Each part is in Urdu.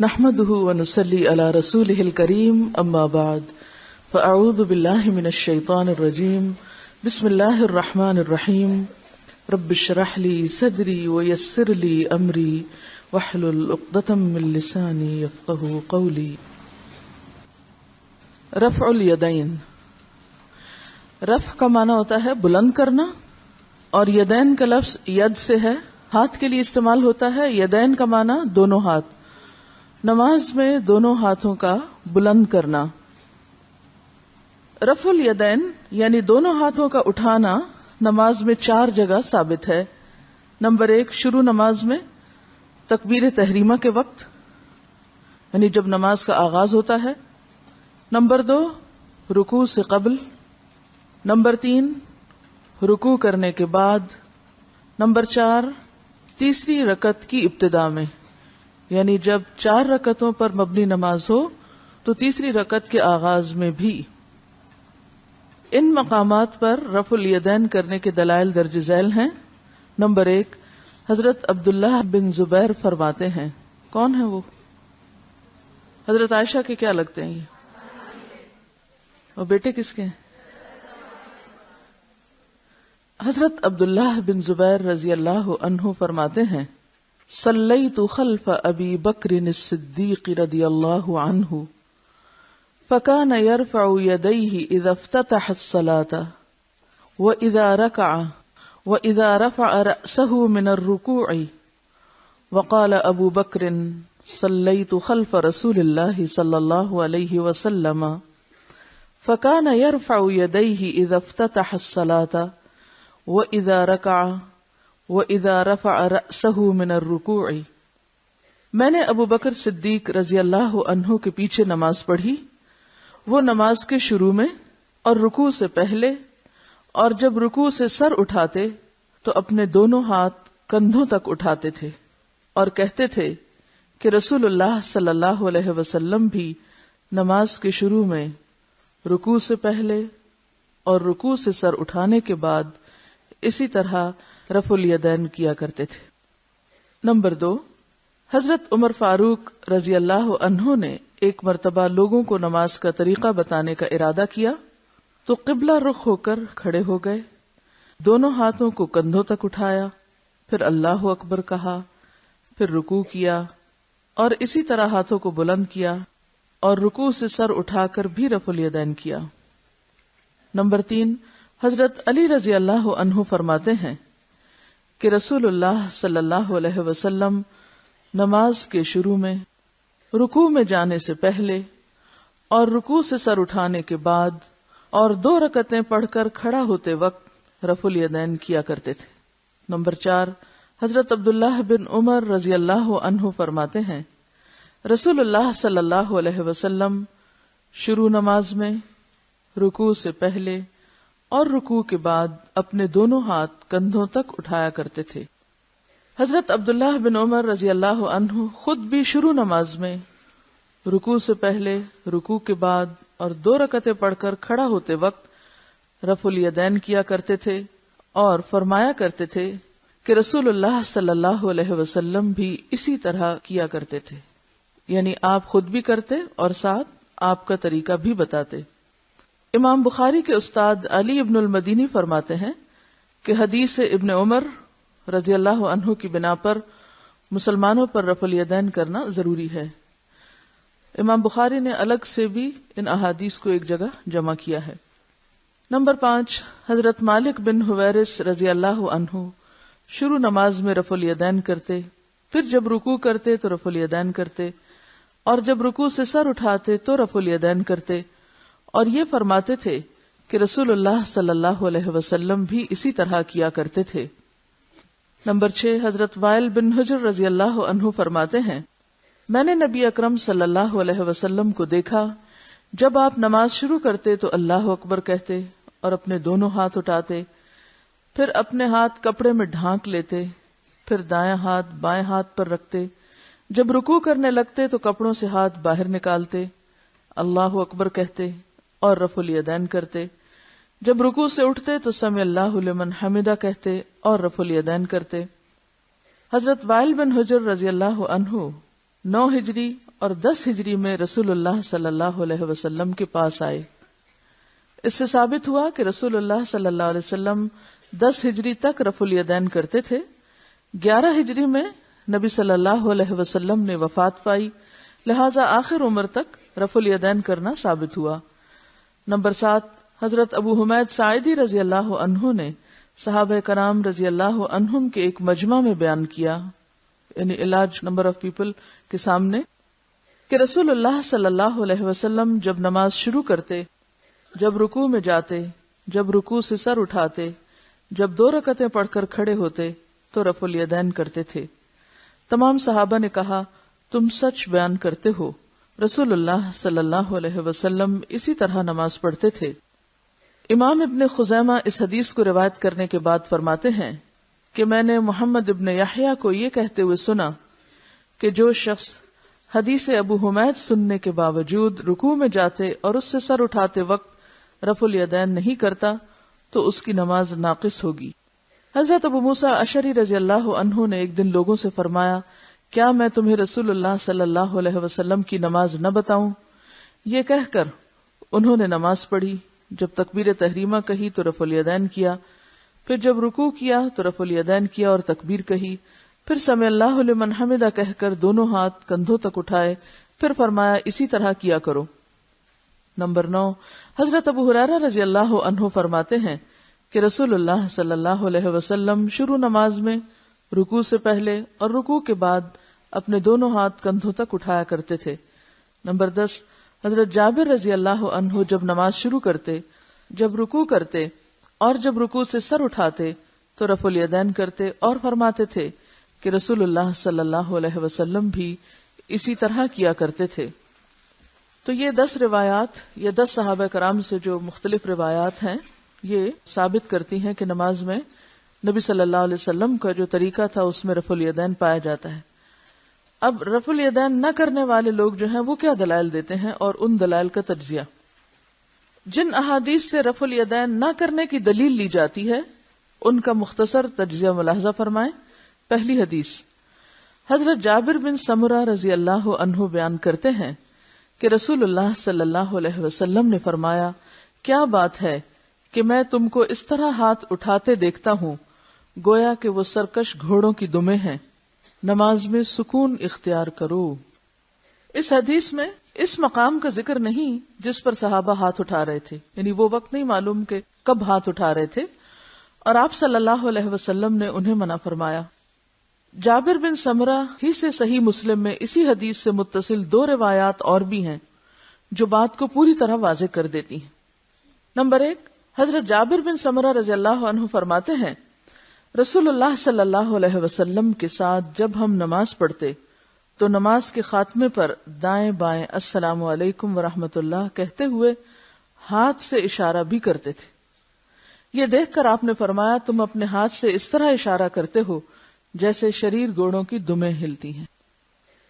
نحمده ونصلي على رسوله الكريم اما بعد فاعوذ بالله من الشيطان الرجيم بسم الله الرحمن الرحيم رب اشرح لي صدري ويسر لي امري واحلل عقدة من لساني يفقهوا قولي. رفع الیدین، رفع کا معنی ہوتا ہے بلند کرنا، اور یدین کا لفظ ید سے ہے، ہاتھ کے لیے استعمال ہوتا ہے. یدین کا معنی دونوں ہاتھ، نماز میں دونوں ہاتھوں کا بلند کرنا. رفع الیدین یعنی دونوں ہاتھوں کا اٹھانا نماز میں 4 جگہ ثابت ہے. نمبر 1، شروع نماز میں تکبیر تحریمہ کے وقت، یعنی جب نماز کا آغاز ہوتا ہے. نمبر 2، رکوع سے قبل. نمبر 3، رکوع کرنے کے بعد. نمبر 4، تیسری رکعت کی ابتدا میں، یعنی جب 4 رکعتوں پر مبنی نماز ہو تو تیسری رکعت کے آغاز میں بھی. ان مقامات پر رفع الیدین کرنے کے دلائل درج ذیل ہیں. نمبر 1، حضرت عبداللہ بن زبیر فرماتے ہیں. کون ہیں وہ؟ حضرت عائشہ کے کیا لگتے ہیں یہ؟ اور بیٹے کس کے ہیں؟ حضرت عبداللہ بن زبیر رضی اللہ عنہ فرماتے ہیں، صلیت خلف ابی بکر الصدیق رضی اللہ عنہ فکان یرفع یدیہ اذا افتتح الصلاة واذا رکع واذا رفع رأسه من الرکوع. وقال ابو بکر صلیت خلف رسول اللہ صلی اللہ علیہ وسلم فکان یرفع یدیہ اذا افتتح الصلاة واذا رکع وَإِذَا رَفَعَ رَأْسَهُ مِنَ الرُّكُوعِ. میں نے ابو بکر صدیق رضی اللہ عنہ کے پیچھے نماز پڑھی. وہ نماز کے شروع میں اور رکوع سے پہلے، اور جب رکوع سے سر اٹھاتے تو اپنے دونوں ہاتھ کندھوں تک اٹھاتے تھے اور کہتے تھے کہ رسول اللہ صلی اللہ علیہ وسلم بھی نماز کے شروع میں، رکوع سے پہلے اور رکوع سے سر اٹھانے کے بعد اسی طرح رفع الیدین کیا کرتے تھے. نمبر 2، حضرت عمر فاروق رضی اللہ عنہ نے ایک مرتبہ لوگوں کو نماز کا طریقہ بتانے کا ارادہ کیا تو قبلہ رخ ہو کر کھڑے ہو گئے، دونوں ہاتھوں کو کندھوں تک اٹھایا، پھر اللہ اکبر کہا، پھر رکوع کیا اور اسی طرح ہاتھوں کو بلند کیا اور رکوع سے سر اٹھا کر بھی رفع الیدین کیا. نمبر 3، حضرت علی رضی اللہ عنہ فرماتے ہیں کہ رسول اللہ صلی اللہ علیہ وسلم نماز کے شروع میں، رکوع میں جانے سے پہلے اور رکوع سے سر اٹھانے کے بعد اور 2 رکعتیں پڑھ کر کھڑا ہوتے وقت رفع الیدین کیا کرتے تھے. نمبر 4، حضرت عبداللہ بن عمر رضی اللہ عنہ فرماتے ہیں، رسول اللہ صلی اللہ علیہ وسلم شروع نماز میں، رکوع سے پہلے اور رکوع کے بعد اپنے دونوں ہاتھ کندھوں تک اٹھایا کرتے تھے. حضرت عبداللہ بن عمر رضی اللہ عنہ خود بھی شروع نماز میں، رکوع سے پہلے، رکوع کے بعد اور 2 رکعتیں پڑھ کر کھڑا ہوتے وقت رفع الیدین کیا کرتے تھے اور فرمایا کرتے تھے کہ رسول اللہ صلی اللہ علیہ وسلم بھی اسی طرح کیا کرتے تھے. یعنی آپ خود بھی کرتے اور ساتھ آپ کا طریقہ بھی بتاتے. امام بخاری کے استاد علی ابن المدینی فرماتے ہیں کہ حدیث ابن عمر رضی اللہ عنہ کی بنا پر مسلمانوں پر رفع الیدین کرنا ضروری ہے. امام بخاری نے الگ سے بھی ان احادیث کو ایک جگہ جمع کیا ہے. نمبر 5، حضرت مالک بن حویرث رضی اللہ عنہ شروع نماز میں رفع الیدین کرتے، پھر جب رکوع کرتے تو رفع الیدین کرتے، اور جب رکوع سے سر اٹھاتے تو رفع الیدین کرتے، اور یہ فرماتے تھے کہ رسول اللہ صلی اللہ علیہ وسلم بھی اسی طرح کیا کرتے تھے. نمبر 6، حضرت وائل بن حجر رضی اللہ عنہ فرماتے ہیں، میں نے نبی اکرم صلی اللہ علیہ وسلم کو دیکھا، جب آپ نماز شروع کرتے تو اللہ اکبر کہتے اور اپنے دونوں ہاتھ اٹھاتے، پھر اپنے ہاتھ کپڑے میں ڈھانک لیتے، پھر دائیں ہاتھ بائیں ہاتھ پر رکھتے، جب رکوع کرنے لگتے تو کپڑوں سے ہاتھ باہر نکالتے، اللہ اکبر کہتے اور رفع الیدین کرتے، جب رکوع سے اٹھتے تو سمع اللہ لمن حمدہ کہتے اور رفع الیدین کرتے. حضرت وائل بن حجر رضی اللہ عنہ 9 ہجری اور 10 ہجری میں رسول اللہ صلی اللہ علیہ وسلم کے پاس آئے۔ اس سے ثابت ہوا کہ رسول اللہ صلی اللہ علیہ وسلم 10 ہجری تک رفع الیدین کرتے تھے۔ 11 ہجری میں نبی صلی اللہ علیہ وسلم نے وفات پائی، لہذا آخر عمر تک رفع الیدین کرنا ثابت ہوا۔ نمبر 7، حضرت ابو حمید ساعدی رضی اللہ عنہ نے صحابہ کرام رضی اللہ عنہم کے ایک مجمع میں بیان کیا، یعنی لارج نمبر آف پیپل کے سامنے، کہ رسول اللہ صلی اللہ علیہ وسلم جب نماز شروع کرتے، جب رکوع میں جاتے، جب رکوع سے سر اٹھاتے، جب 2 رکعتیں پڑھ کر کھڑے ہوتے تو رفع الیدین کرتے تھے۔ تمام صحابہ نے کہا، تم سچ بیان کرتے ہو، رسول اللہ صلی اللہ علیہ وسلم اسی طرح نماز پڑھتے تھے۔ امام ابن خزیمہ اس حدیث کو روایت کرنے کے بعد فرماتے ہیں کہ میں نے محمد ابن یحییٰ کو یہ کہتے ہوئے سنا کہ جو شخص حدیث ابو حمید سننے کے باوجود رکوع میں جاتے اور اس سے سر اٹھاتے وقت رفع الیدین نہیں کرتا تو اس کی نماز ناقص ہوگی۔ حضرت ابو موسیٰ اشعری رضی اللہ عنہ نے ایک دن لوگوں سے فرمایا، کیا میں تمہیں رسول اللہ صلی اللہ علیہ وسلم کی نماز نہ بتاؤں؟ یہ کہہ کر انہوں نے نماز پڑھی، جب تکبیر تحریمہ کہی تو رفع الیدین کیا، پھر جب رکوع کیا تو رفع الیدین کیا اور تکبیر کہی، پھر سمع اللہ لمن حمدہ کہہ کر دونوں ہاتھ کندھوں تک اٹھائے، پھر فرمایا اسی طرح کیا کرو۔ نمبر 9، حضرت ابو ہریرہ رضی اللہ عنہ فرماتے ہیں کہ رسول اللہ صلی اللہ علیہ وسلم شروع نماز میں رکوع سے پہلے اور رکوع کے بعد اپنے دونوں ہاتھ کندھوں تک اٹھایا کرتے تھے۔ نمبر 10، حضرت جابر رضی اللہ عنہ جب نماز شروع کرتے، جب رکوع کرتے اور جب رکوع سے سر اٹھاتے تو رفع الیدین کرتے اور فرماتے تھے کہ رسول اللہ صلی اللہ علیہ وسلم بھی اسی طرح کیا کرتے تھے۔ تو یہ 10 روایات یا 10 صحابہ کرام سے جو مختلف روایات ہیں، یہ ثابت کرتی ہیں کہ نماز میں نبی صلی اللہ علیہ وسلم کا جو طریقہ تھا اس میں رفع الیدین پایا جاتا ہے۔ اب رفع الیدین نہ کرنے والے لوگ جو ہیں وہ کیا دلائل دیتے ہیں اور ان دلائل کا تجزیہ۔ جن احادیث سے رفع الیدین نہ کرنے کی دلیل لی جاتی ہے ان کا مختصر تجزیہ ملاحظہ فرمائیں۔ پہلی حدیث، حضرت جابر بن سمرہ رضی اللہ عنہ بیان کرتے ہیں کہ رسول اللہ صلی اللہ علیہ وسلم نے فرمایا، کیا بات ہے کہ میں تم کو اس طرح ہاتھ اٹھاتے دیکھتا ہوں گویا کہ وہ سرکش گھوڑوں کی دمیں ہیں، نماز میں سکون اختیار کرو۔ اس حدیث میں اس مقام کا ذکر نہیں جس پر صحابہ ہاتھ اٹھا رہے تھے، یعنی وہ وقت نہیں معلوم کہ کب ہاتھ اٹھا رہے تھے، اور آپ صلی اللہ علیہ وسلم نے انہیں منع فرمایا۔ جابر بن سمرہ ہی سے صحیح مسلم میں اسی حدیث سے متصل 2 روایات اور بھی ہیں جو بات کو پوری طرح واضح کر دیتی ہیں۔ نمبر 1، حضرت جابر بن سمرہ رضی اللہ عنہ فرماتے ہیں، رسول اللہ صلی اللہ علیہ وسلم کے ساتھ جب ہم نماز پڑھتے تو نماز کے خاتمے پر دائیں بائیں السلام علیکم ورحمۃ اللہ کہتے ہوئے ہاتھ سے اشارہ بھی کرتے تھے۔ یہ دیکھ کر آپ نے فرمایا، تم اپنے ہاتھ سے اس طرح اشارہ کرتے ہو جیسے شریر گھوڑوں کی دمیں ہلتی ہیں،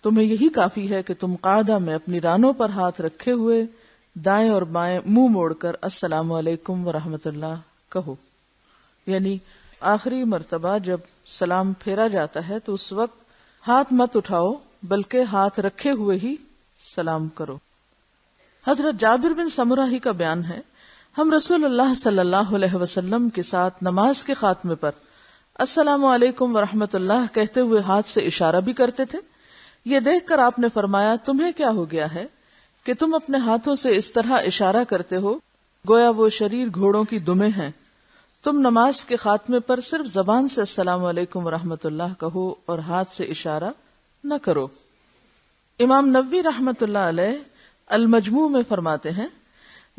تمہیں یہی کافی ہے کہ تم قاعدہ میں اپنی رانوں پر ہاتھ رکھے ہوئے دائیں اور بائیں منہ موڑ کر السلام علیکم ورحمۃ اللہ کہو۔ یعنی آخری مرتبہ جب سلام پھیرا جاتا ہے تو اس وقت ہاتھ مت اٹھاؤ بلکہ ہاتھ رکھے ہوئے ہی سلام کرو۔ حضرت جابر بن سمرہ ہی کا بیان ہے، ہم رسول اللہ صلی اللہ علیہ وسلم کے ساتھ نماز کے خاتمے پر السلام علیکم ورحمۃ اللہ کہتے ہوئے ہاتھ سے اشارہ بھی کرتے تھے۔ یہ دیکھ کر آپ نے فرمایا، تمہیں کیا ہو گیا ہے کہ تم اپنے ہاتھوں سے اس طرح اشارہ کرتے ہو گویا وہ شریر گھوڑوں کی دمیں ہیں، تم نماز کے خاتمے پر صرف زبان سے السلام علیکم ورحمۃ اللہ کہو اور ہاتھ سے اشارہ نہ کرو۔ امام نووی رحمۃ اللہ علیہ المجموع میں فرماتے ہیں،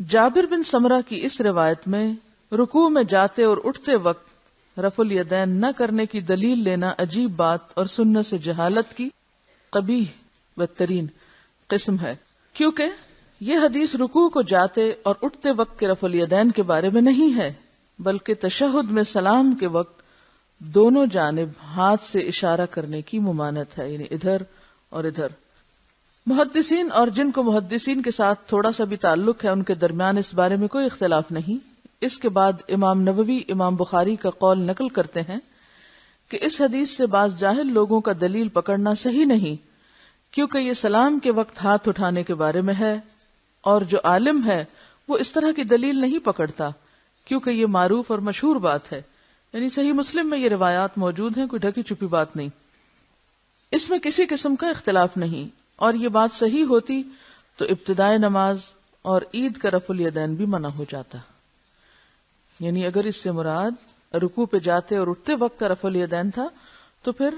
جابر بن سمرہ کی اس روایت میں رکوع میں جاتے اور اٹھتے وقت رفع الیدین نہ کرنے کی دلیل لینا عجیب بات اور سنت سے جہالت کی قبیح بدترین قسم ہے، کیونکہ یہ حدیث رکوع کو جاتے اور اٹھتے وقت کے رفع الیدین کے بارے میں نہیں ہے، بلکہ تشہد میں سلام کے وقت دونوں جانب ہاتھ سے اشارہ کرنے کی ممانعت ہے، یعنی ادھر اور ادھر۔ محدثین اور جن کو محدثین کے ساتھ تھوڑا سا بھی تعلق ہے ان کے درمیان اس بارے میں کوئی اختلاف نہیں۔ اس کے بعد امام نووی امام بخاری کا قول نقل کرتے ہیں کہ اس حدیث سے بعض جاہل لوگوں کا دلیل پکڑنا صحیح نہیں، کیونکہ یہ سلام کے وقت ہاتھ اٹھانے کے بارے میں ہے، اور جو عالم ہے وہ اس طرح کی دلیل نہیں پکڑتا کیونکہ یہ معروف اور مشہور بات ہے. یعنی صحیح مسلم میں یہ روایات موجود ہیں، کوئی ڈھکی چھپی بات نہیں، اس میں کسی قسم کا اختلاف نہیں. اور یہ بات صحیح ہوتی تو ابتدائے نماز اور عید کا رفع الیدین بھی منع ہو جاتا. یعنی اگر اس سے مراد رکوع پہ جاتے اور اٹھتے وقت کا رفع الیدین تھا تو پھر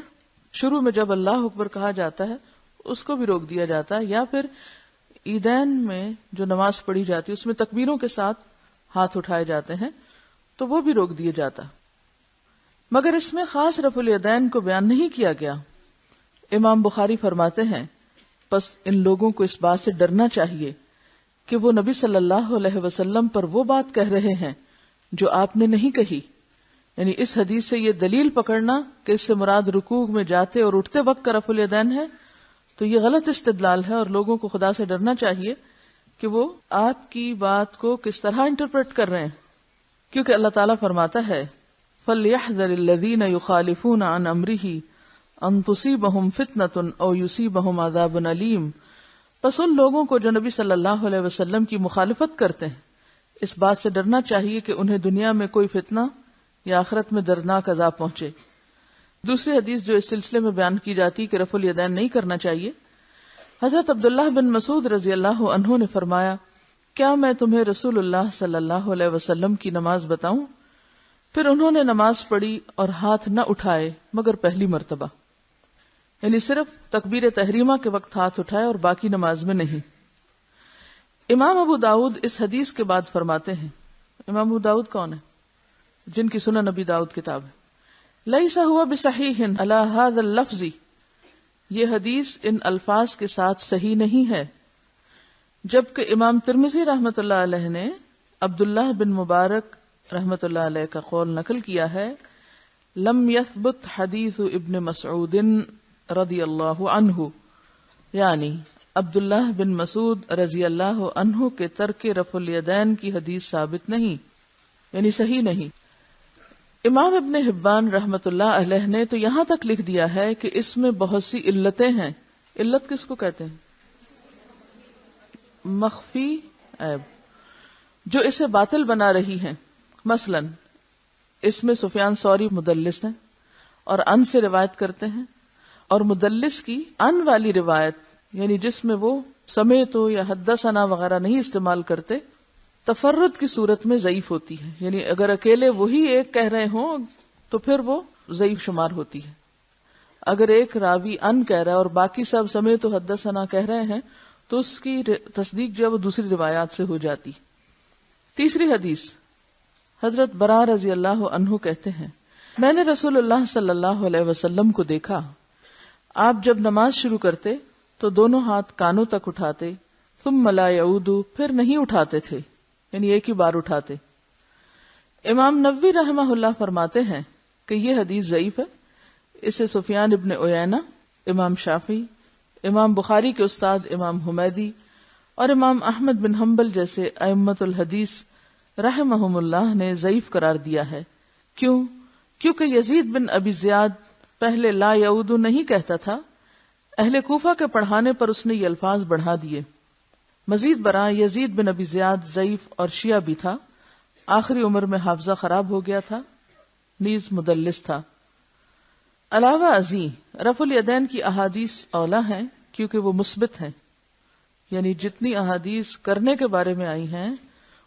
شروع میں جب اللہ اکبر کہا جاتا ہے اس کو بھی روک دیا جاتا ہے، یا پھر عیدین میں جو نماز پڑھی جاتی ہے اس میں تکبیروں کے ساتھ ہاتھ اٹھائے جاتے ہیں تو وہ بھی روک دیا جاتا. مگر اس میں خاص رفع الیدین کو بیان نہیں کیا گیا. امام بخاری فرماتے ہیں پس ان لوگوں کو اس بات سے ڈرنا چاہیے کہ وہ نبی صلی اللہ علیہ وسلم پر وہ بات کہہ رہے ہیں جو آپ نے نہیں کہی. یعنی اس حدیث سے یہ دلیل پکڑنا کہ اس سے مراد رکوع میں جاتے اور اٹھتے وقت کا رفع الیدین ہے تو یہ غلط استدلال ہے، اور لوگوں کو خدا سے ڈرنا چاہیے کہ وہ آپ کی بات کو کس طرح انٹرپریٹ کر رہے ہیں. کیونکہ اللہ تعالیٰ فرماتا ہے فَلْيَحْذَرِ الَّذِينَ يُخَالِفُونَ عَنْ أَمْرِهِ أَن تُصِيبَهُمْ فِتْنَةٌ أَوْ يُصِيبَهُمْ عَذَابٌ أَلِيمٌ. پس ان لوگوں کو جو نبی صلی اللہ علیہ وسلم کی مخالفت کرتے ہیں اس بات سے ڈرنا چاہیے کہ انہیں دنیا میں کوئی فتنہ یا آخرت میں دردناک عذاب پہنچے. دوسری حدیث جو اس سلسلے میں بیان کی جاتی کہ رفع الیدین نہیں کرنا چاہیے، حضرت عبداللہ بن مسعود رضی اللہ عنہ نے فرمایا کیا میں تمہیں رسول اللہ صلی اللہ علیہ وسلم کی نماز بتاؤں؟ پھر انہوں نے نماز پڑھی اور ہاتھ نہ اٹھائے مگر پہلی مرتبہ، یعنی صرف تکبیر تحریمہ کے وقت ہاتھ اٹھائے اور باقی نماز میں نہیں. امام ابو داؤد اس حدیث کے بعد فرماتے ہیں، امام ابو داؤد کون ہے؟ جن کی سنن نبی داؤد کتاب ہے. لیس ہوا بصحیح علی ھذا اللفظ، یہ حدیث ان الفاظ کے ساتھ صحیح نہیں ہے. جبکہ امام ترمذی رحمۃ اللہ علیہ نے عبداللہ بن مبارک رحمۃ اللہ علیہ کا قول نقل کیا ہے لم یثبت حدیث ابن مسعود رضی اللہ عنہ، یعنی عبداللہ بن مسعود رضی اللہ عنہ کے ترک رفع الیدین کی حدیث ثابت نہیں، یعنی صحیح نہیں. امام ابن حبان رحمت اللہ علیہ نے تو یہاں تک لکھ دیا ہے کہ اس میں بہت سی علتیں ہیں. علت کس کو کہتے ہیں؟ مخفی عیب جو اسے باطل بنا رہی ہیں. مثلا اس میں سفیان ثوری مدلس ہیں اور ان سے روایت کرتے ہیں، اور مدلس کی ان والی روایت یعنی جس میں وہ سمیت یا حدثنا وغیرہ نہیں استعمال کرتے، تفرد کی صورت میں ضعیف ہوتی ہے. یعنی اگر اکیلے وہی ایک کہہ رہے ہوں تو پھر وہ ضعیف شمار ہوتی ہے. اگر ایک راوی ان کہہ رہا ہے اور باقی سب سمیت و حدثنا کہہ رہے ہیں تو اس کی تصدیق جو ہے وہ دوسری روایات سے ہو جاتی. تیسری حدیث حضرت برا رضی اللہ عنہ کہتے ہیں میں نے رسول اللہ صلی اللہ علیہ وسلم کو دیکھا، آپ جب نماز شروع کرتے تو دونوں ہاتھ کانوں تک اٹھاتے، ثم لا یعود، پھر نہیں اٹھاتے تھے، یعنی ایک ہی بار اٹھاتے. امام نووی رحمہ اللہ فرماتے ہیں کہ یہ حدیث ضعیف ہے. اسے سفیان ابن عیینہ، امام شافعی، امام بخاری کے استاد امام حمیدی اور امام احمد بن حنبل جیسے ائمۃ الحدیث رحمہم اللہ نے ضعیف قرار دیا ہے. کیونکہ یزید بن ابی زیاد پہلے لا یعود نہیں کہتا تھا، اہل کوفہ کے پڑھانے پر اس نے یہ الفاظ بڑھا دیے. مزید برآں یزید بن ابی زیاد ضعیف اور شیعہ بھی تھا، آخری عمر میں حافظہ خراب ہو گیا تھا، نیز مدلس تھا. علاوہ ازیں رفع الیدین کی احادیث اولا ہیں کیونکہ وہ مثبت ہیں، یعنی جتنی احادیث کرنے کے بارے میں آئی ہیں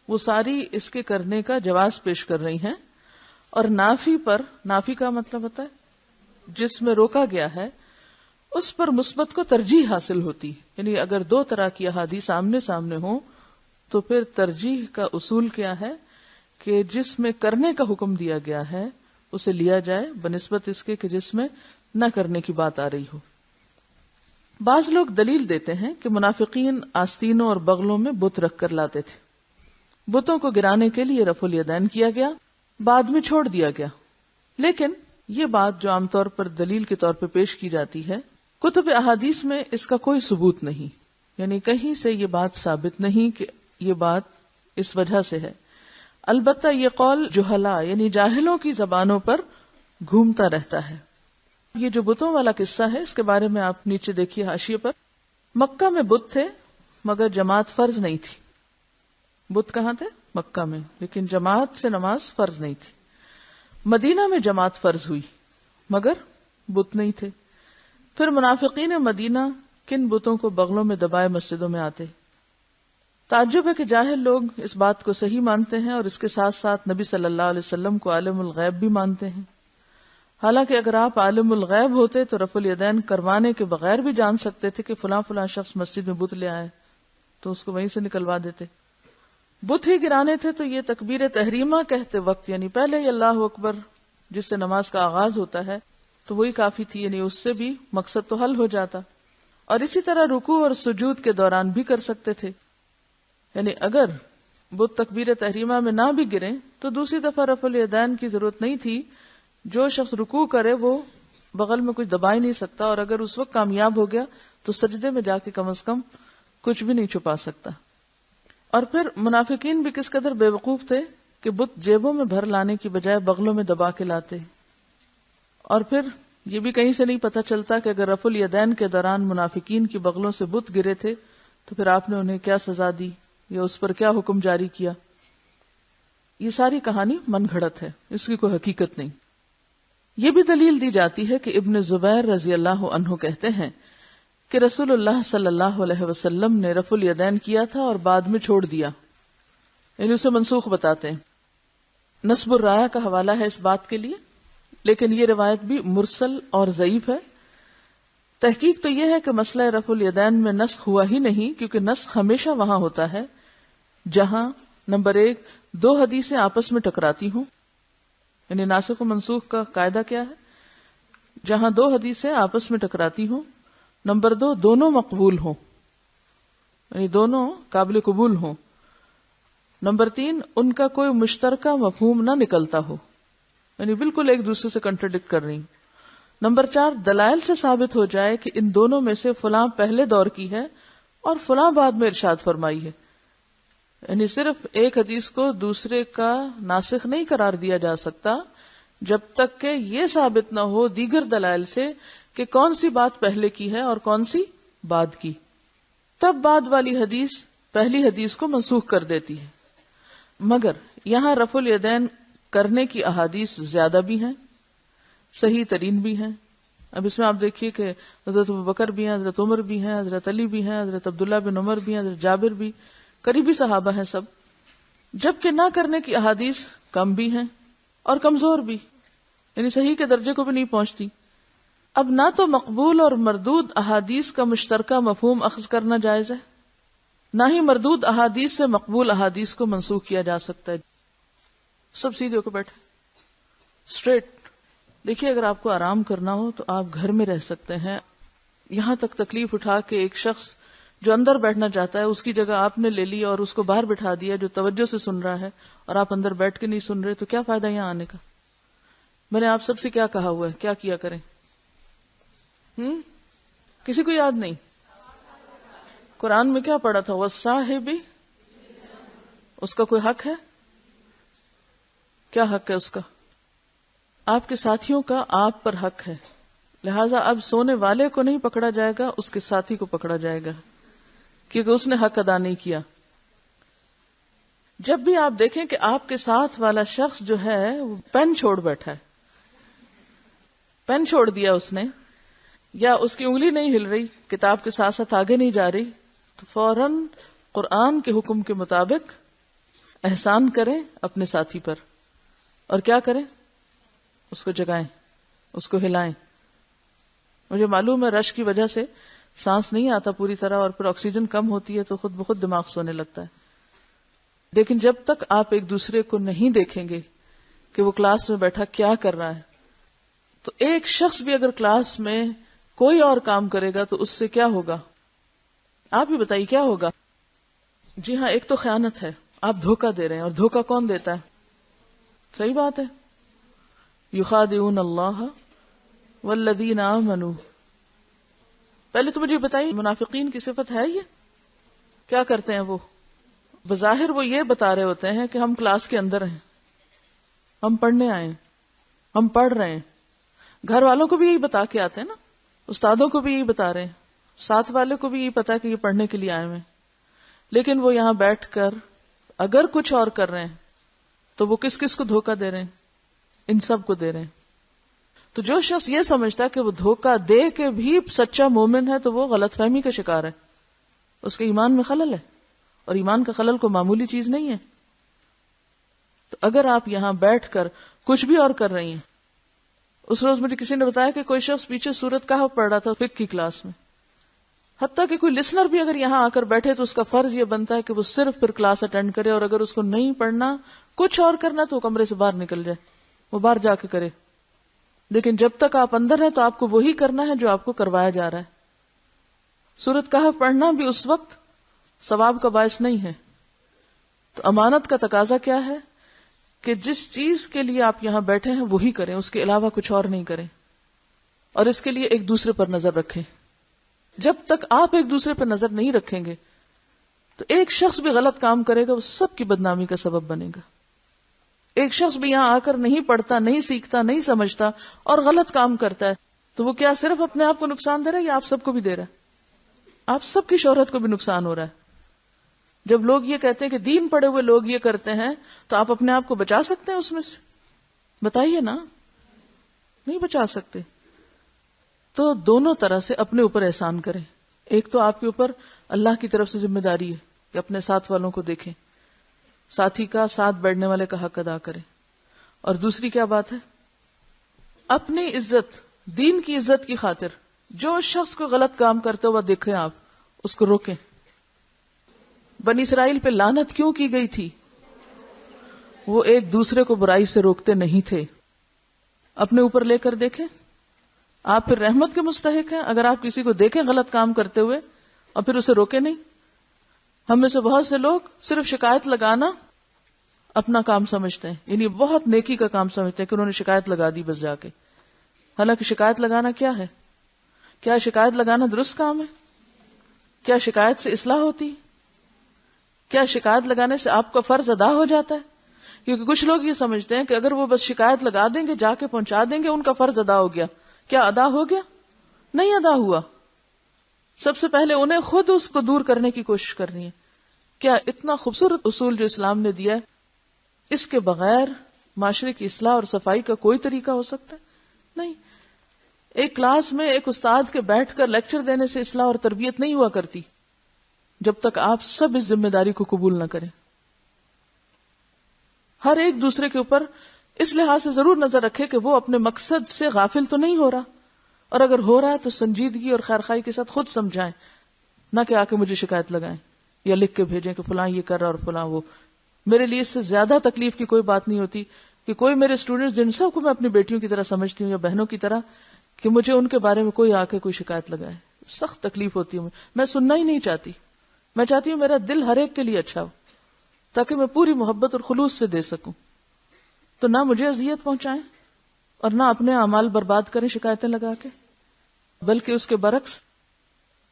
وہ ساری اس کے کرنے کا جواز پیش کر رہی ہیں، اور نافی کا مطلب ہوتا ہے جس میں روکا گیا ہے اس پر مثبت کو ترجیح حاصل ہوتی. یعنی اگر دو طرح کی احادیث آمنے سامنے ہوں تو پھر ترجیح کا اصول کیا ہے کہ جس میں کرنے کا حکم دیا گیا ہے اسے لیا جائے بنسبت اس کے کہ جس میں نہ کرنے کی بات آ رہی ہو. بعض لوگ دلیل دیتے ہیں کہ منافقین آستینوں اور بغلوں میں بت رکھ کر لاتے تھے، بتوں کو گرانے کے لیے رفع الیدین کیا گیا، بعد میں چھوڑ دیا گیا. لیکن یہ بات جو عام طور پر دلیل کے طور پہ پیش کی جاتی ہے، کتب احادیث میں اس کا کوئی ثبوت نہیں، یعنی کہیں سے یہ بات ثابت نہیں کہ یہ بات اس وجہ سے ہے. البتہ یہ قول جہلا یعنی جاہلوں کی زبانوں پر گھومتا رہتا ہے. یہ جو بتوں والا قصہ ہے اس کے بارے میں آپ نیچے دیکھیے حاشیے پر. مکہ میں بت تھے مگر جماعت فرض نہیں تھی. بت کہاں تھے؟ مکہ میں، لیکن جماعت سے نماز فرض نہیں تھی. مدینہ میں جماعت فرض ہوئی مگر بت نہیں تھے. پھر منافقین مدینہ کن بتوں کو بغلوں میں دبائے مسجدوں میں آتے. تعجب ہے کہ جاہل لوگ اس بات کو صحیح مانتے ہیں اور اس کے ساتھ ساتھ نبی صلی اللہ علیہ وسلم کو عالم الغیب بھی مانتے ہیں. حالانکہ اگر آپ عالم الغیب ہوتے تو رفع الیدین کروانے کے بغیر بھی جان سکتے تھے کہ فلاں فلاں شخص مسجد میں بت لے آئے تو اس کو وہیں سے نکلوا دیتے. بت ہی گرانے تھے تو یہ تکبیر تحریمہ کہتے وقت یعنی پہلے ہی اللہ اکبر جس سے نماز کا آغاز ہوتا ہے تو وہی کافی تھی، یعنی اس سے بھی مقصد تو حل ہو جاتا. اور اسی طرح رکوع اور سجود کے دوران بھی کر سکتے تھے. یعنی اگر بت تکبیر تحریمہ میں نہ بھی گریں تو دوسری دفعہ رفع الیدین کی ضرورت نہیں تھی. جو شخص رکوع کرے وہ بغل میں کچھ دبا ہی نہیں سکتا، اور اگر اس وقت کامیاب ہو گیا تو سجدے میں جا کے کم از کم کچھ بھی نہیں چھپا سکتا. اور پھر منافقین بھی کس قدر بے وقوف تھے کہ بت جیبوں میں بھر لانے کی بجائے بغلوں میں دبا کے لاتے. اور پھر یہ بھی کہیں سے نہیں پتہ چلتا کہ اگر رفع الیدین کے دوران منافقین کی بغلوں سے بت گرے تھے تو پھر آپ نے انہیں کیا سزا دی یا اس پر کیا حکم جاری کیا. یہ ساری کہانی من گھڑت ہے، اس کی کوئی حقیقت نہیں. یہ بھی دلیل دی جاتی ہے کہ ابن زبیر رضی اللہ عنہ کہتے ہیں کہ رسول اللہ صلی اللہ علیہ وسلم نے رفع الیدین کیا تھا اور بعد میں چھوڑ دیا، یعنی اسے منسوخ بتاتے ہیں. نصب الرایہ کا حوالہ ہے اس بات کے لیے، لیکن یہ روایت بھی مرسل اور ضعیف ہے. تحقیق تو یہ ہے کہ مسئلہ رفع الیدین میں نسخ ہوا ہی نہیں، کیونکہ نسخ ہمیشہ وہاں ہوتا ہے جہاں نمبر 1 2 حدیثیں آپس میں ٹکراتی ہوں، یعنی ناسخ و منسوخ کا قاعدہ کیا ہے؟ جہاں 2 حدیثیں آپس میں ٹکراتی ہوں. نمبر 2 دونوں مقبول ہوں، یعنی دونوں قابل قبول ہوں. نمبر 3 ان کا کوئی مشترکہ مفہوم نہ نکلتا ہو، یعنی بالکل ایک دوسرے سے کنٹرڈکٹ کر رہی. نمبر 4 دلائل سے ثابت ہو جائے کہ ان دونوں میں سے فلاں پہلے دور کی ہے اور فلاں بعد میں ارشاد فرمائی ہے. یعنی صرف ایک حدیث کو دوسرے کا ناسخ نہیں قرار دیا جا سکتا جب تک کہ یہ ثابت نہ ہو دیگر دلائل سے کہ کون سی بات پہلے کی ہے اور کون سی بعد کی. تب بعد والی حدیث پہلی حدیث کو منسوخ کر دیتی ہے. مگر یہاں رفع الیدین کرنے کی احادیث زیادہ بھی ہیں، صحیح ترین بھی ہیں. اب اس میں آپ دیکھیے کہ حضرت ابوبکر بھی ہیں، حضرت عمر بھی ہیں، حضرت علی بھی ہیں، حضرت عبداللہ بن عمر بھی ہیں، حضرت جابر بھی، قریبی صحابہ ہیں سب. جبکہ نہ کرنے کی احادیث کم بھی ہیں اور کمزور بھی، یعنی صحیح کے درجے کو بھی نہیں پہنچتی. اب نہ تو مقبول اور مردود احادیث کا مشترکہ مفہوم اخذ کرنا جائز ہے، نہ ہی مردود احادیث سے مقبول احادیث کو منسوخ کیا جا سکتا ہے. سب سیدھے ہو کے بیٹھے اسٹریٹ. دیکھیے اگر آپ کو آرام کرنا ہو تو آپ گھر میں رہ سکتے ہیں. یہاں تک تکلیف اٹھا کے ایک شخص جو اندر بیٹھنا چاہتا ہے اس کی جگہ آپ نے لے لی اور اس کو باہر بٹھا دیا جو توجہ سے سن رہا ہے، اور آپ اندر بیٹھ کے نہیں سن رہے، تو کیا فائدہ یہاں آنے کا؟ میں نے آپ سب سے کیا کہا ہوا ہے، کیا کیا کریں؟ کسی کو یاد نہیں؟ قرآن میں کیا پڑھا تھا؟ وَالصَّاحِبِ، اس کا کوئی حق ہے؟ کیا حق ہے اس کا؟ آپ کے ساتھیوں کا آپ پر حق ہے. لہذا اب سونے والے کو نہیں پکڑا جائے گا، اس کے ساتھی کو پکڑا جائے گا، کیونکہ اس نے حق ادا نہیں کیا. جب بھی آپ دیکھیں کہ آپ کے ساتھ والا شخص جو ہے وہ پین چھوڑ بیٹھا ہے، پین چھوڑ دیا اس نے، یا اس کی انگلی نہیں ہل رہی، کتاب کے ساتھ ساتھ آگے نہیں جا رہی، تو فوراً قرآن کے حکم کے مطابق احسان کریں اپنے ساتھی پر، اور کیا کریں؟ اس کو جگائیں، اس کو ہلائیں. مجھے معلوم ہے رش کی وجہ سے سانس نہیں آتا پوری طرح اور پھر آکسیجن کم ہوتی ہے تو خود بخود دماغ سونے لگتا ہے. لیکن جب تک آپ ایک دوسرے کو نہیں دیکھیں گے کہ وہ کلاس میں بیٹھا کیا کر رہا ہے، تو ایک شخص بھی اگر کلاس میں کوئی اور کام کرے گا تو اس سے کیا ہوگا؟ آپ ہی بتائیے کیا ہوگا؟ جی ہاں، ایک تو خیانت ہے، آپ دھوکہ دے رہے ہیں. اور دھوکہ کون دیتا ہے؟ صحیح بات ہے، یخادعون اللہ والذین آمنوا. پہلے تو مجھے بتائیے منافقین کی صفت ہے یہ؟ کیا کرتے ہیں وہ؟ بظاہر وہ یہ بتا رہے ہوتے ہیں کہ ہم کلاس کے اندر ہیں، ہم پڑھنے آئے ہیں، ہم پڑھ رہے ہیں. گھر والوں کو بھی یہی بتا کے آتے ہیں نا، استادوں کو بھی یہی بتا رہے ہیں، ساتھ والے کو بھی یہی پتا ہے کہ یہ پڑھنے کے لیے آئے ہوئے، لیکن وہ یہاں بیٹھ کر اگر کچھ اور کر رہے ہیں تو وہ کس کس کو دھوکہ دے رہے ہیں؟ ان سب کو دے رہے ہیں. تو جو شخص یہ سمجھتا ہے کہ وہ دھوکہ دے کے بھی سچا مومن ہے تو وہ غلط فہمی کا شکار ہے، اس کے ایمان میں خلل ہے، اور ایمان کا خلل کو معمولی چیز نہیں ہے. تو اگر آپ یہاں بیٹھ کر کچھ بھی اور کر رہی ہیں، اس روز مجھے کسی نے بتایا کہ کوئی شخص پیچھے سورۃ کہف پڑھ رہا تھا فقہ کی کلاس میں، حتیٰ کہ کوئی لسنر بھی اگر یہاں آ کر بیٹھے تو اس کا فرض یہ بنتا ہے کہ وہ صرف پھر کلاس اٹینڈ کرے، اور اگر اس کو نہیں پڑھنا کچھ اور کرنا تو وہ کمرے سے باہر نکل جائے، وہ باہر جا کے کرے. لیکن جب تک آپ اندر ہیں تو آپ کو وہی کرنا ہے جو آپ کو کروایا جا رہا ہے. سورۃ کہف پڑھنا بھی اس وقت ثواب کا باعث نہیں ہے. تو امانت کا تقاضا کیا ہے کہ جس چیز کے لیے آپ یہاں بیٹھے ہیں وہی کریں، اس کے علاوہ کچھ اور نہیں کریں، اور اس کے لیے ایک دوسرے پر نظر رکھیں. جب تک آپ ایک دوسرے پر نظر نہیں رکھیں گے تو ایک شخص بھی غلط کام کرے گا، وہ سب کی بدنامی کا سبب بنے گا. ایک شخص بھی یہاں آ کر نہیں پڑھتا، نہیں سیکھتا، نہیں سمجھتا اور غلط کام کرتا ہے تو وہ کیا صرف اپنے آپ کو نقصان دے رہا ہے یا آپ سب کو بھی دے رہا ہے؟ آپ سب کی شہرت کو بھی نقصان ہو رہا ہے. جب لوگ یہ کہتے ہیں کہ دین پڑھے ہوئے لوگ یہ کرتے ہیں تو آپ اپنے آپ کو بچا سکتے ہیں اس میں سے؟ بتائیے نا، نہیں بچا سکتے. تو دونوں طرح سے اپنے اوپر احسان کریں. ایک تو آپ کے اوپر اللہ کی طرف سے ذمہ داری ہے کہ اپنے ساتھ والوں کو دیکھیں، ساتھی کا ساتھ بیٹھنے والے کا حق ادا کریں. اور دوسری کیا بات ہے؟ اپنی عزت، دین کی عزت کی خاطر جو شخص کو غلط کام کرتے ہوا دیکھیں آپ اس کو روکیں. بنی اسرائیل پہ لعنت کیوں کی گئی تھی؟ وہ ایک دوسرے کو برائی سے روکتے نہیں تھے. اپنے اوپر لے کر دیکھیں، آپ پھر رحمت کے مستحق ہیں اگر آپ کسی کو دیکھیں غلط کام کرتے ہوئے اور پھر اسے روکے نہیں. ہم میں سے بہت سے لوگ صرف شکایت لگانا اپنا کام سمجھتے ہیں، یعنی بہت نیکی کا کام سمجھتے ہیں کہ انہوں نے شکایت لگا دی بس جا کے. حالانکہ شکایت لگانا کیا ہے؟ کیا شکایت لگانا درست کام ہے؟ کیا شکایت سے اصلاح ہوتی؟ کیا شکایت لگانے سے آپ کا فرض ادا ہو جاتا ہے؟ کیونکہ کچھ لوگ یہ سمجھتے ہیں کہ اگر وہ بس شکایت لگا دیں گے، جا کے پہنچا دیں گے، ان کا فرض ادا ہو گیا. کیا ادا ہو گیا؟ نہیں ادا ہوا. سب سے پہلے انہیں خود اس کو دور کرنے کی کوشش کرنی ہے. کیا اتنا خوبصورت اصول جو اسلام نے دیا ہے، اس کے بغیر معاشرے کی اصلاح اور صفائی کا کوئی طریقہ ہو سکتا ہے؟ نہیں. ایک کلاس میں ایک استاد کے بیٹھ کر لیکچر دینے سے اصلاح اور تربیت نہیں ہوا کرتی جب تک آپ سب اس ذمہ داری کو قبول نہ کریں. ہر ایک دوسرے کے اوپر اس لحاظ سے ضرور نظر رکھے کہ وہ اپنے مقصد سے غافل تو نہیں ہو رہا، اور اگر ہو رہا ہے تو سنجیدگی اور خیرخواہی کے ساتھ خود سمجھائیں، نہ کہ آ کے مجھے شکایت لگائیں یا لکھ کے بھیجیں کہ فلاں یہ کر رہا اور فلاں وہ. میرے لیے اس سے زیادہ تکلیف کی کوئی بات نہیں ہوتی کہ کوئی میرے اسٹوڈنٹ جن سب کو میں اپنی بیٹیوں کی طرح سمجھتی ہوں یا بہنوں کی طرح، کہ مجھے ان کے بارے میں کوئی آ کے کوئی شکایت لگائے. سخت تکلیف ہوتی ہے، میں سننا ہی نہیں چاہتی. میں چاہتی ہوں میرا دل ہر ایک کے لیے اچھا ہو تاکہ میں پوری محبت اور خلوص سے دے سکوں. تو نہ مجھے اذیت پہنچائیں اور نہ اپنے اعمال برباد کریں شکایتیں لگا کے، بلکہ اس کے برعکس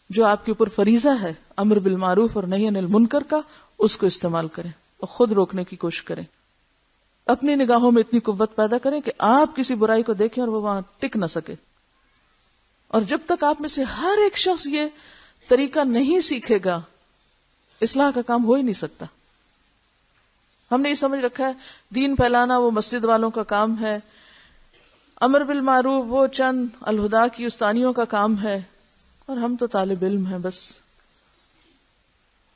جو آپ کے اوپر فریضہ ہے امر بالمعروف اور نہی عن المنکر کا، اس کو استعمال کریں اور خود روکنے کی کوشش کریں. اپنی نگاہوں میں اتنی قوت پیدا کریں کہ آپ کسی برائی کو دیکھیں اور وہ وہاں ٹک نہ سکے. اور جب تک آپ میں سے ہر ایک شخص یہ طریقہ نہیں سیکھے گا، اصلاح کا کام ہو ہی نہیں سکتا. ہم نے یہ سمجھ رکھا ہے دین پھیلانا وہ مسجد والوں کا کام ہے، امر بالمعروف وہ چند الہدا کی استانیوں کا کام ہے، اور ہم تو طالب علم ہیں، بس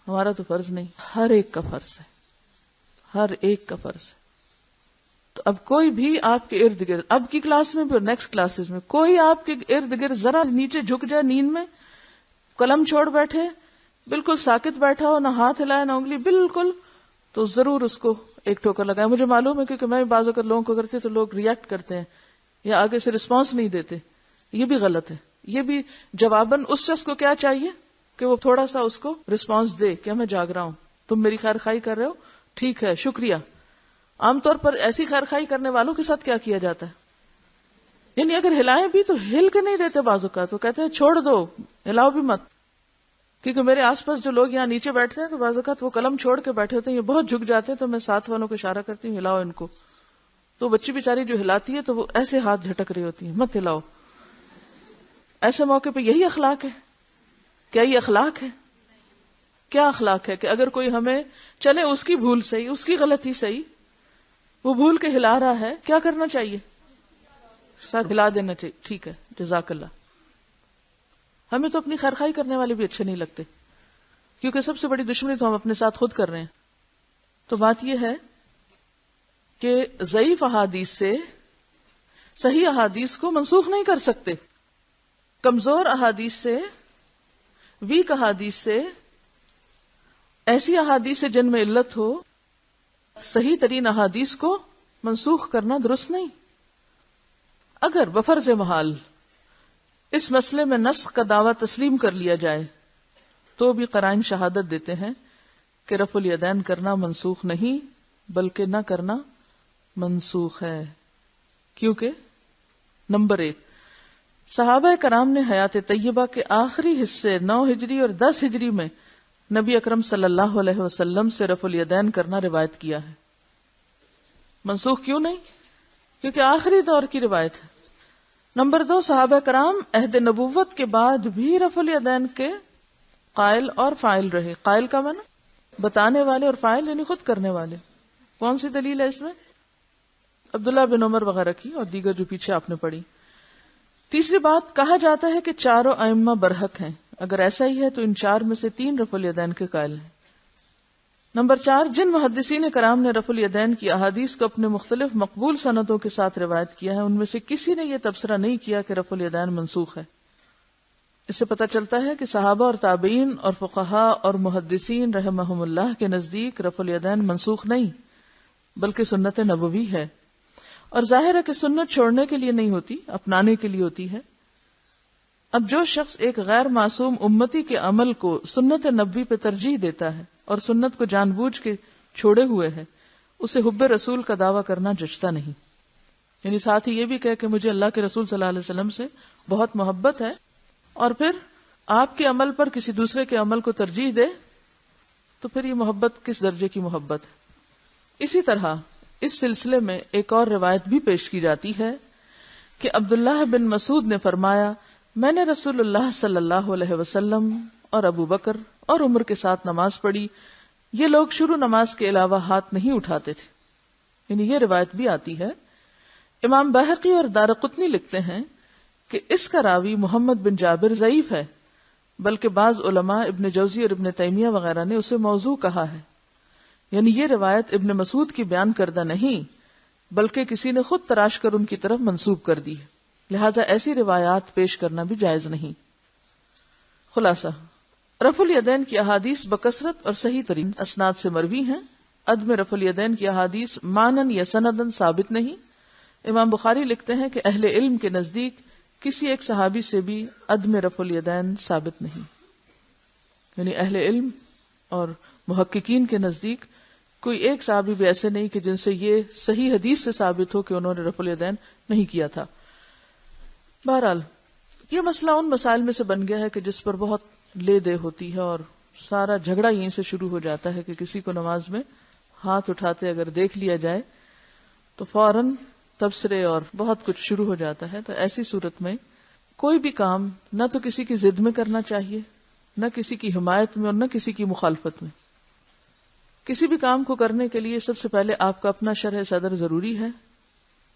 ہمارا تو فرض نہیں. ہر ایک کا فرض ہے، ہر ایک کا فرض ہے. تو اب کوئی بھی آپ کے ارد گرد، اب کی کلاس میں بھی اور نیکسٹ کلاسز میں، کوئی آپ کے ارد گرد ذرا نیچے جھک جائے نیند میں، قلم چھوڑ بیٹھے، بالکل ساکت بیٹھا ہو، نہ ہاتھ ہلائے نہ انگلی، بالکل، تو ضرور اس کو ایک ٹھوکر لگائے. مجھے معلوم ہے کیونکہ میں بعض اوقات لوگوں کو کرتی تو لوگ ریئیکٹ کرتے ہیں یا آگے سے رسپانس نہیں دیتے. یہ بھی غلط ہے. یہ بھی جواباً اس شخص کو کیا چاہیے کہ وہ تھوڑا سا اس کو رسپانس دے کہ میں جاگ رہا ہوں، تم میری خیر خواہی کر رہے ہو، ٹھیک ہے، شکریہ. عام طور پر ایسی خیر خواہی کرنے والوں کے ساتھ کیا کیا جاتا ہے، یعنی اگر ہلائیں بھی تو ہل کے نہیں دیتے. بعض اوقات تو کہتے ہیں چھوڑ دو، ہلاؤ بھی مت. کیونکہ میرے آس پاس جو لوگ یہاں نیچے بیٹھتے ہیں تو بعض اوقات وہ قلم چھوڑ کے بیٹھے ہوتے ہیں، یہ بہت جھک جاتے ہیں، تو میں ساتھ والوں کو اشارہ کرتی ہوں ہلاؤ ان کو. تو بچی بیچاری جو ہلاتی ہے تو وہ ایسے ہاتھ جھٹک رہی ہوتی ہے، مت ہلاؤ. ایسے موقع پہ یہی اخلاق ہے؟ کیا یہ اخلاق ہے؟ کیا اخلاق ہے کہ اگر کوئی ہمیں چلے اس کی بھول صحیح، اس کی غلطی صحیح، وہ بھول کے ہلا رہا ہے، کیا کرنا چاہیے؟ ساتھ ہلا دینا چاہیے، ٹھیک ہے جزاک اللہ. ہمیں تو اپنی خیرخواہی کرنے والے بھی اچھے نہیں لگتے، کیونکہ سب سے بڑی دشمنی تو ہم اپنے ساتھ خود کر رہے ہیں. تو بات یہ ہے کہ ضعیف احادیث سے صحیح احادیث کو منسوخ نہیں کر سکتے، کمزور احادیث سے، ویک احادیث سے، ایسی احادیث سے جن میں علت ہو، صحیح ترین احادیث کو منسوخ کرنا درست نہیں. اگر بفرض محال اس مسئلے میں نسخ کا دعویٰ تسلیم کر لیا جائے تو بھی قرائن شہادت دیتے ہیں کہ رفع الیدین کرنا منسوخ نہیں بلکہ نہ کرنا منسوخ ہے. کیونکہ نمبر 1، صحابہ کرام نے حیات طیبہ کے آخری حصے 9 ہجری اور 10 ہجری میں نبی اکرم صلی اللہ علیہ وسلم سے رفع الیدین کرنا روایت کیا ہے. منسوخ کیوں نہیں؟ کیونکہ آخری دور کی روایت ہے. نمبر 2، صحابہ کرام عہد نبوت کے بعد بھی رفع الیدین کے قائل اور فاعل رہے. قائل کا معنی بتانے والے، اور فاعل یعنی خود کرنے والے. کون سی دلیل ہے اس میں؟ عبداللہ بن عمر وغیرہ کی اور دیگر جو پیچھے آپ نے پڑھی. تیسری بات، کہا جاتا ہے کہ چاروں ائمہ برحق ہیں. اگر ایسا ہی ہے تو ان 4 میں سے 3 رفع الیدین کے قائل ہیں. نمبر 4، جن محدثین کرام نے رفع الیدین کی احادیث کو اپنے مختلف مقبول سندوں کے ساتھ روایت کیا ہے، ان میں سے کسی نے یہ تبصرہ نہیں کیا کہ رفع الیدین منسوخ ہے. اس سے پتہ چلتا ہے کہ صحابہ اور تابعین اور فقہاء اور محدثین رحمہم اللہ کے نزدیک رفع الیدین منسوخ نہیں بلکہ سنت نبوی ہے. اور ظاہر ہے کہ سنت چھوڑنے کے لیے نہیں ہوتی، اپنانے کے لیے ہوتی ہے. اب جو شخص ایک غیر معصوم امتی کے عمل کو سنت نبوی پہ ترجیح دیتا ہے اور سنت کو جان بوجھ کے چھوڑے ہوئے ہے، اسے حب رسول کا دعویٰ کرنا جچتا نہیں. یعنی ساتھ ہی یہ بھی کہے کہ مجھے اللہ کے رسول صلی اللہ علیہ وسلم سے بہت محبت ہے، اور پھر آپ کے عمل پر کسی دوسرے کے عمل کو ترجیح دے، تو پھر یہ محبت کس درجے کی محبت ہے؟ اسی طرح اس سلسلے میں ایک اور روایت بھی پیش کی جاتی ہے کہ عبداللہ بن مسعود نے فرمایا، میں نے رسول اللہ صلی اللہ علیہ وسلم اور ابو بکر اور عمر کے ساتھ نماز پڑھی، یہ لوگ شروع نماز کے علاوہ ہاتھ نہیں اٹھاتے تھے. یعنی یہ روایت بھی آتی ہے. امام بہقی اور دارقطنی لکھتے ہیں کہ اس کا راوی محمد بن جابر ضعیف ہے، بلکہ بعض علماء ابن جوزی اور ابن تیمیہ وغیرہ نے اسے موضوع کہا ہے. یعنی یہ روایت ابن مسعود کی بیان کردہ نہیں بلکہ کسی نے خود تراش کر ان کی طرف منسوب کر دی ہے، لہذا ایسی روایات پیش کرنا بھی جائز نہیں. خلاصہ، رفع الیدین کی احادیث بکثرت اور صحیح ترین اسناد سے مروی ہیں. عدم رفع الیدین کی احادیث مانن یا سندن ثابت نہیں. امام بخاری لکھتے ہیں کہ اہل علم کے نزدیک کسی ایک صحابی سے بھی عدم رفع الیدین ثابت نہیں. یعنی اہل علم اور محققین کے نزدیک کوئی ایک صحابی بھی ایسے نہیں کہ جن سے یہ صحیح حدیث سے ثابت ہو کہ انہوں نے رفع الیدین نہیں کیا تھا. بہرحال یہ مسئلہ ان مسائل میں سے بن گیا ہے کہ جس پر بہت لے دے ہوتی ہے، اور سارا جھگڑا یہیں سے شروع ہو جاتا ہے کہ کسی کو نماز میں ہاتھ اٹھاتے اگر دیکھ لیا جائے تو فوراً تبصرے اور بہت کچھ شروع ہو جاتا ہے. تو ایسی صورت میں کوئی بھی کام نہ تو کسی کی ضد میں کرنا چاہیے، نہ کسی کی حمایت میں اور نہ کسی کی مخالفت میں. کسی بھی کام کو کرنے کے لیے سب سے پہلے آپ کا اپنا شرح صدر ضروری ہے.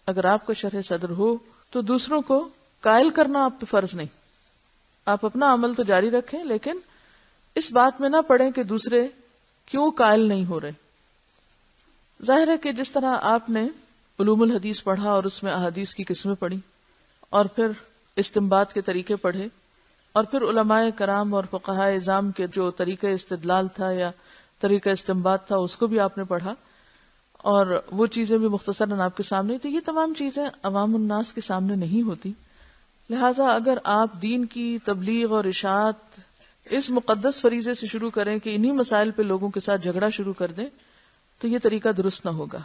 اگر آپ کا شرح صدر ہو تو دوسروں کو قائل کرنا آپ پہ فرض نہیں. آپ اپنا عمل تو جاری رکھیں، لیکن اس بات میں نہ پڑیں کہ دوسرے کیوں قائل نہیں ہو رہے. ظاہر ہے کہ جس طرح آپ نے علوم الحدیث پڑھا اور اس میں احادیث کی قسمیں پڑھی، اور پھر استنباط کے طریقے پڑھے، اور پھر علماء کرام اور فقہاء اعظام کے جو طریقہ استدلال تھا یا طریقہ استنباط تھا اس کو بھی آپ نے پڑھا، اور وہ چیزیں بھی مختصراً آپ کے سامنے تھی. یہ تمام چیزیں عوام الناس کے سامنے نہیں ہوتی. لہٰذا اگر آپ دین کی تبلیغ اور اشاعت اس مقدس فریضے سے شروع کریں کہ انہی مسائل پہ لوگوں کے ساتھ جھگڑا شروع کر دیں تو یہ طریقہ درست نہ ہوگا.